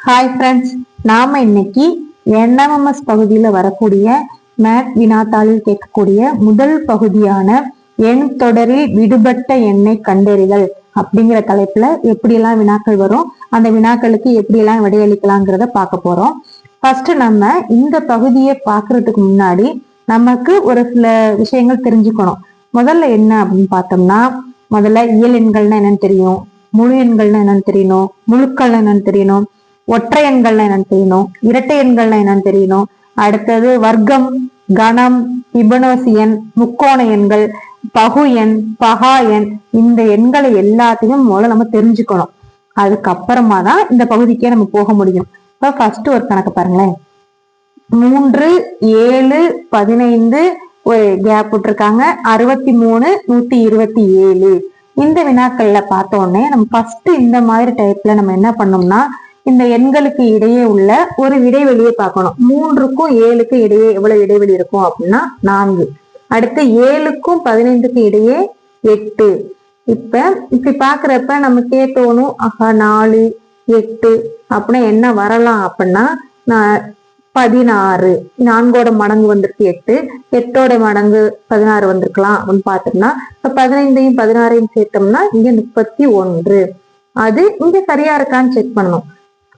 Hi friends, நாம இன்னைக்கு NMMS பகுதியில வரக்கூடிய மேத் வினாத்தாளில் கேட்கக்கூடிய முதல் பகுதியான எண் தொடரில் விடுபட்ட எண்ணை கண்டறிதல் அப்படிங்கிற தலைப்புல எப்படியெல்லாம் வினாக்கள் வரும், அந்த வினாக்களுக்கு எப்படியெல்லாம் விடையளிக்கலாங்கிறத பார்க்க போறோம். ஃபர்ஸ்ட் நம்ம இந்த பகுதியை பார்க்கறதுக்கு முன்னாடி நமக்கு ஒரு சில விஷயங்கள் தெரிஞ்சுக்கணும். முதல்ல என்ன அப்படின்னு பார்த்தோம்னா, முதல்ல இயல் எண்கள்னா என்னன்னு தெரியும், முழு எண்கள்னா என்னன்னு தெரியணும், முழுக்கள்னா என்னன்னு தெரியணும், ஒற்றை எண்கள்னா என்னன்னு தெரியணும், இரட்டை எண்கள்னா என்னன்னு தெரியணும். அடுத்தது வர்க்கம், கணம், ஃபிபொனாச்சி எண், முக்கோண எண்கள், பகு எண், பகா எண், இந்த எண்களை எல்லாத்தையும் முதல்ல நம்ம தெரிஞ்சுக்கணும். அதுக்கப்புறமா தான் இந்த பகுதிக்கே நம்ம போக முடியும். இப்ப ஃபர்ஸ்ட் ஒரு கணக்கு பாருங்களேன். 3, 7, 15 ஒரு கேப் விட்டுருக்காங்க. 63, 127. இந்த வினாக்கள்ல பார்த்த உடனே நம்ம ஃபர்ஸ்ட் இந்த மாதிரி டைப்ல நம்ம என்ன பண்ணோம்னா, இந்த எண்களுக்கு இடையே உள்ள ஒரு இடைவெளியை பார்க்கணும். 3க்கும் 7க்கும் இடையே எவ்வளவு இடைவெளி இருக்கும் அப்படின்னா 4. அடுத்து 7க்கும் 15க்கும் இடையே 8. இப்படி பாக்குறப்ப நமக்கே தோணும், 4, 8 அப்படின்னா என்ன வரலாம் அப்படின்னா 16. 4ஓட மடங்கு வந்திருக்கு 8, 8ஓட மடங்கு 16 வந்திருக்கலாம் அப்படின்னு பார்த்தோம்னா, இப்ப 15ஐயும் 16ஐயும் சேர்த்தோம்னா இங்க 31. அது இங்க சரியா இருக்கான்னு செக் பண்ணணும்.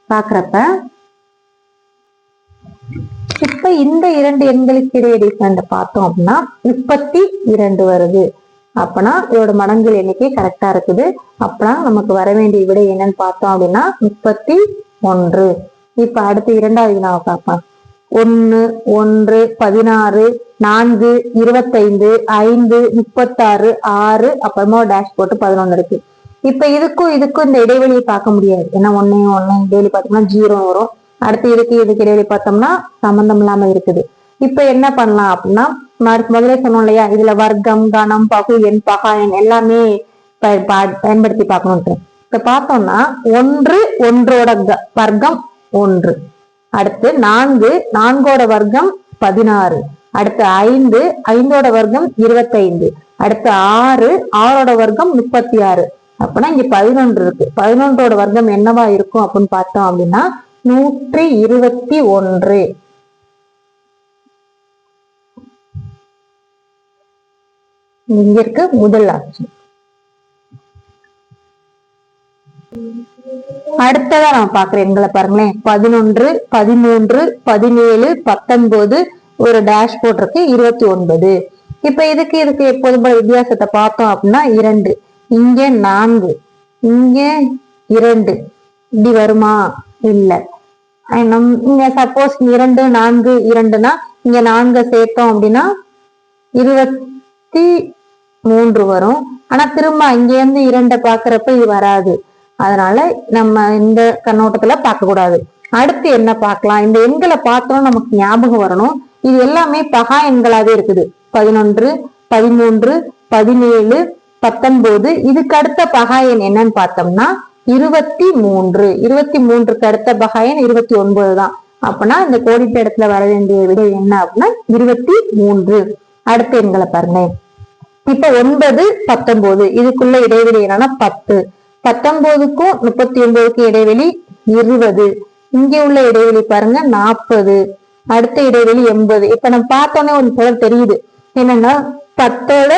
பாக்குறப்ப இப்ப இந்த இரண்டு எண்களுக்கு இடையே டிஃபரண்ட் பார்த்தோம் அப்படின்னா 32 வருது. அப்பனா இதோட மடங்குகள் எண்ணிக்கை கரெக்டா இருக்குது. அப்பனா நமக்கு வர வேண்டிய விடை என்னன்னு பார்த்தோம் அப்படின்னா 31. இப்ப அடுத்து இரண்டாவது வினாவை பார்ப்போம். 1, 1, 16, 4, 25, 5, 36, 6, அப்புறமா டேஷ் போட்டு 11 இருக்கு. இப்ப இதுக்கும் இந்த இடைவெளியை பார்க்க முடியாது. ஏன்னா 1 இடைவெளி பார்த்தோம்னா 0 வரும். அடுத்து இதுக்கு இடைவெளி பார்த்தோம்னா சம்பந்தம் இல்லாம இருக்குது. இப்ப என்ன பண்ணலாம் அப்படின்னா, முதலே சொன்னோம் இல்லையா, இதுல வர்க்கம், கணம், பகு எண், பகா எண் எல்லாமே பயன்படுத்தி பார்க்கணும். இப்ப பார்த்தோம்னா 1, 1ஓட வர்க்கம் 1. அடுத்து 4, 4ஓட வர்க்கம் 16. அடுத்து 5, 5ஓட வர்க்கம் 25. அடுத்து 6, 6ஓட வர்க்கம் 36. அப்படின்னா இங்க 11 இருக்கு. 11ஓட வர்க்கம் என்னவா இருக்கும் அப்படின்னு பார்த்தோம் அப்படின்னா 121. இங்க இருக்கு முதல் ஆப்ஷன். அடுத்ததா நம்ம பாக்குற எண்களை பாருங்களேன். 11, 13, 17, 19 ஒரு டேஷ் போட்டிருக்கு 29. இப்ப இதுக்கு எப்போதும் வித்தியாசத்தை பார்த்தோம் அப்படின்னா 2. இங்க 4, இங்க 2. இப்படி வருமா? இல்ல. இங்க சப்போஸ் 2, 4, 2னா இங்க 4 சேர்த்தோம் அப்படின்னா 23 வரும். ஆனா திரும்ப இங்க இருந்து 2 பாக்குறப்ப இது வராது. அதனால நம்ம இந்த கண்ணோட்டத்துல பார்க்க கூடாது. அடுத்து என்ன பார்க்கலாம்? இந்த எண்களை பார்த்தோம் நமக்கு ஞாபகம் வரணும். இது எல்லாமே பகா எண்களாவே இருக்குது. 11, 13, 17, 19. இதுக்கு அடுத்த பகா எண் என்னன்னு பார்த்தோம்னா 23. 23க்கு அடுத்த பகா எண் 29 தான். அப்பனா இந்த கோடிட்ட இடத்துல வர வேண்டிய விடை என்ன அப்படின்னா 23. அடுத்த எண்களை பாருங்க. இப்ப 9, 19 இதுக்குள்ள இடைவெளி என்னன்னா 10. 19க்கும் 39க்கும் இடைவெளி 20. இங்க உள்ள இடைவெளி பாருங்க 40. அடுத்த இடைவெளி 80. இப்ப நம்ம பார்த்தோன்னே ஒரு பொருள் தெரியுது. என்னன்னா 10ஓட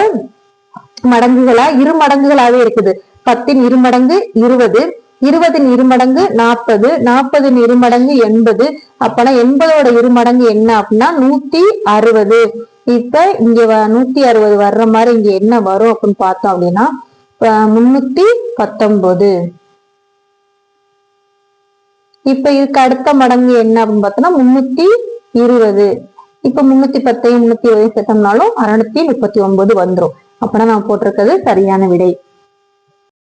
மடங்குகளா இரு மடங்குகளாவே இருக்குது. 10இன் இருமடங்கு 20, 20இன் இருமடங்கு 40, 40இன் இருமடங்கு 80. அப்பனா 80ஓட இருமடங்கு என்ன அப்படின்னா 160. இப்ப இங்க 160 வர்ற மாதிரி இங்க என்ன வரும் அப்படின்னு பார்த்தோம் அப்படின்னா 319. இப்ப இதுக்கு அடுத்த மடங்கு என்ன அப்படின்னு பார்த்தோம்னா 320. இப்ப 310, 320 சேர்த்தோம்னாலும் 639 வந்துரும். அப்பனா நான் போட்டிருக்கிறது சரியான விடை.